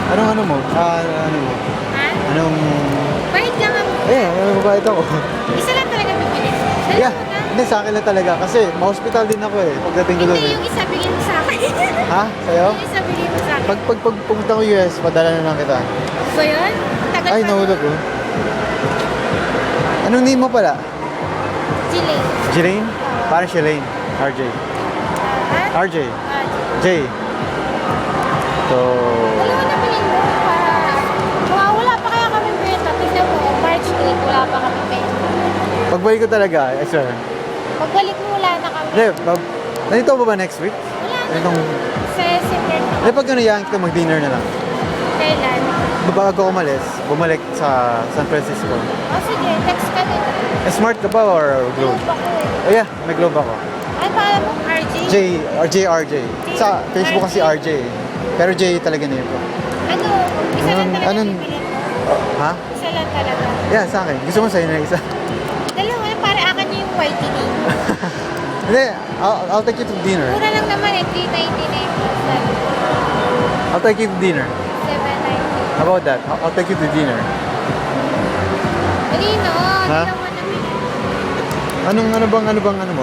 Anong ano mo? Ano mo? Ha? Anong... Bahid ka nga mo. Ayan, ano ba ito ako? Isa lang talaga pipili. Dalawa Yeah, na. hindi sa akin lang talaga. Kasi ma-hospital din ako eh. Pagdating ko doon Hindi, eh. yung isa bigyan mo sa akin. Ha? Sa'yo? Yung isa bigyan mo sa akin. Pag pumunta ko US, padala na lang kita. So yun? Tagal Ay, pa nahulog nun. oh. Anong name mo pala? Chile. Jelaine? Parang Shalane. RJ. Ha? RJ. Ah, J. So... dalawa na bilhin mo para wala pa kaya kami benta. Tignan mo, March 8, wala pa kami benta. Pagbalik ko talaga, eh sir. Pagbalik mo, wala na kami. Hindi, nandito ba ba next week? Wala na. Itong... Sa September. Hindi, pag ano yan, kita mag-dinner na lang. Kailan? Bago ako umalis, bumalik sa San Francisco. Oh, sige, text ka din. Smart ka ba or Globe? Globe ako eh. Oh yeah, may Globe ako. Ay, paalam mo, RJ? RJ. Sa Facebook kasi RJ. Pero J talaga name ko. Ano? Isa lang talaga Anong- bibilin mo? Ha? Isa lang talaga. Yeah, sa akin. Gusto mo sa'yo na isa? Dalawa na, para akin yung whitening. Hindi, I'll take you to dinner. Mura lang naman eh, 399 plus that. I'll take you to dinner. 790. How about that? I'll take you to dinner. Dali no, Ha? dalawa na bilhin. Ano mo?